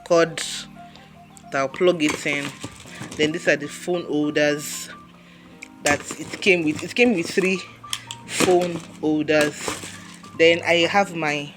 cord that I'll plug it in. Then these are the phone holders that it came with. It came with 3 phone holders. Then I have my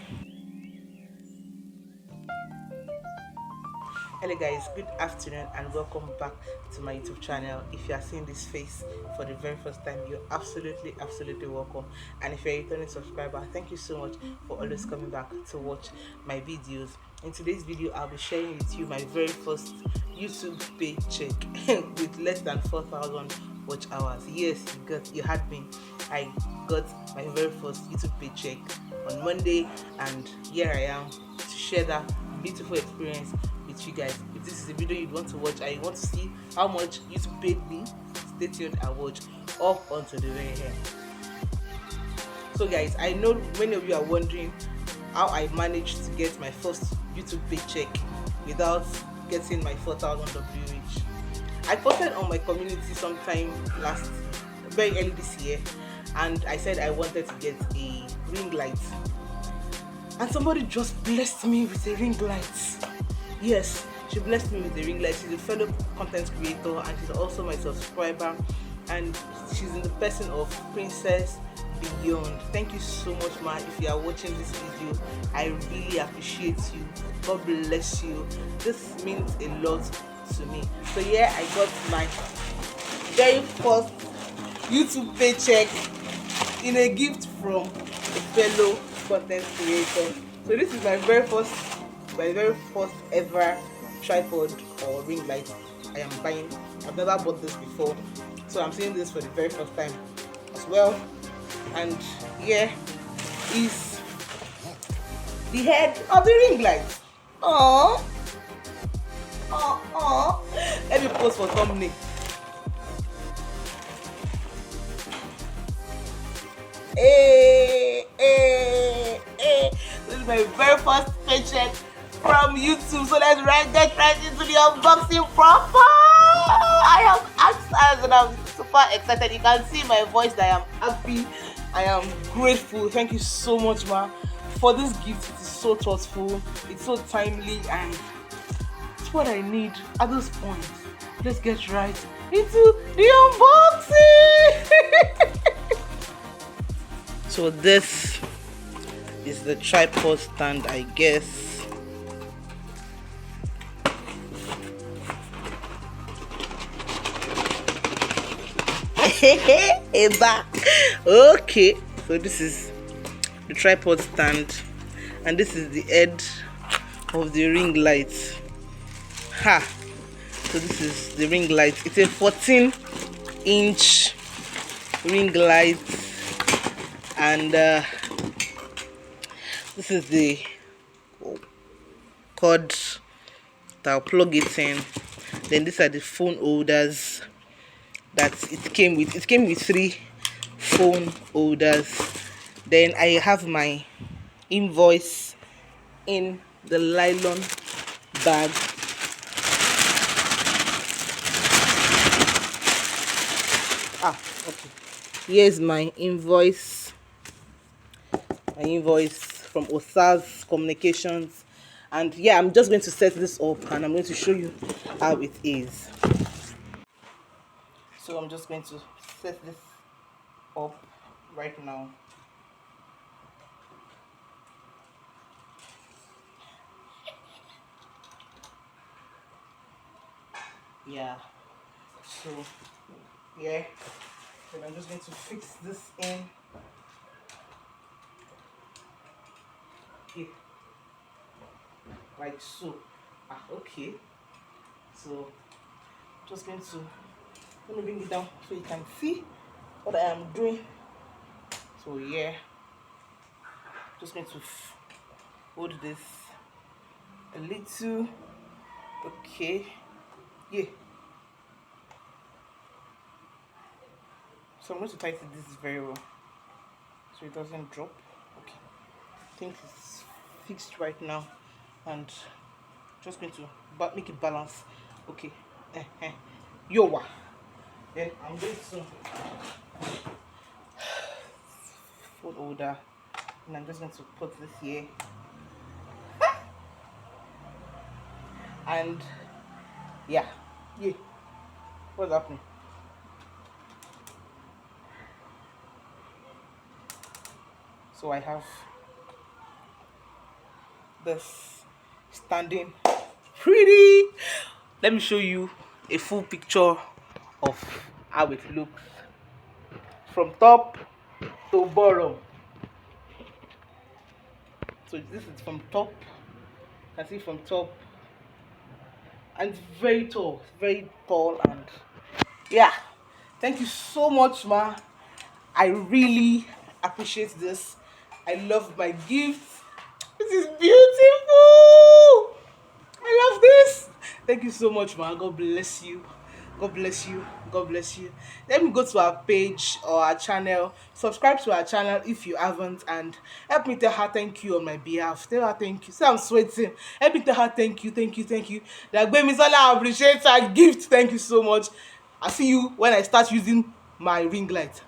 hello guys, good afternoon and welcome back to my YouTube channel. If you are seeing this face for the very first time, you're absolutely welcome. And if you're a returning subscriber, thank you so much for always coming back to watch my videos. In today's video, I'll be sharing with you my very first YouTube paycheck with less than 4,000 watch hours. Yes, you had me. I got my very first YouTube paycheck on Monday, and here I am to share that beautiful experience with you guys. If this is a video you'd want to watch and you want to see how much YouTube paid me, stay tuned and watch up until the very end. So guys, I know many of you are wondering how I managed to get my first YouTube paycheck without getting my 4,000 WH. I posted on my community sometime very early this year, and I said I wanted to get a ring light, and somebody just blessed me with a ring light. Yes, she blessed me with a ring light. She's a fellow content creator and she's also my subscriber, and she's in the person of Princess Beyond. Thank you so much, ma. If you are watching this video, I really appreciate you. God bless you. This means a lot to me. So yeah, I got my very first YouTube paycheck in a gift from a fellow content creator. So this is my very first ever tripod or ring light I am buying. I've never bought this before, so I'm seeing this for the very first time as well. And here is the head of the ring light. Oh, let me post for thumbnail. This is my very first paycheck from YouTube. So let's get right into the unboxing proper. I have access and I'm super excited. You can see my voice that I am happy. I am grateful. Thank you so much, ma, for this gift. It is so thoughtful, it's so timely, and it's what I need at this point. Let's get right into the unboxing. So this is the tripod stand, I guess. Okay, so this is the tripod stand, and this is the head of the ring light. So this is the ring light. It's a 14-inch ring light, and this is the cord that I'll plug it in. Then these are the phone holders that it came with. It came with 3 phone holders. Then I have my invoice in the nylon bag. Okay. Here's my invoice. My invoice from Osas Communications. And yeah, I'm just going to set this up and I'm going to show you how it is. So I'm just going to set this up right now. Yeah. So yeah. So I'm just going to fix this in. Okay. Like so. Okay. So just going to let me bring it down so you can see what I am doing. So yeah, just going to hold this a little. Okay, yeah. So I'm going to tighten this very well so it doesn't drop. Okay, I think it's fixed right now, and just going to make it balance. Okay, yowa. Then I'm going to fold holder, and I'm just going to put this here. And yeah, yeah, what's happening? So I have this standing pretty. Let me show you a full picture of how it looks from top to bottom. So this is from top. You can see from top, and it's very tall, and yeah. Thank you so much, ma. I really appreciate this. I love my gift. This is beautiful. I love this. Thank you so much, man. God bless you. God bless you. God bless you. Let me go to our page or our channel. Subscribe to our channel if you haven't, and help me tell her thank you on my behalf. Tell her thank you. Say I'm sweating. Help me tell her thank you, thank you, thank you. That baby Misola appreciates her gift. Thank you so much. I'll see you when I start using my ring light.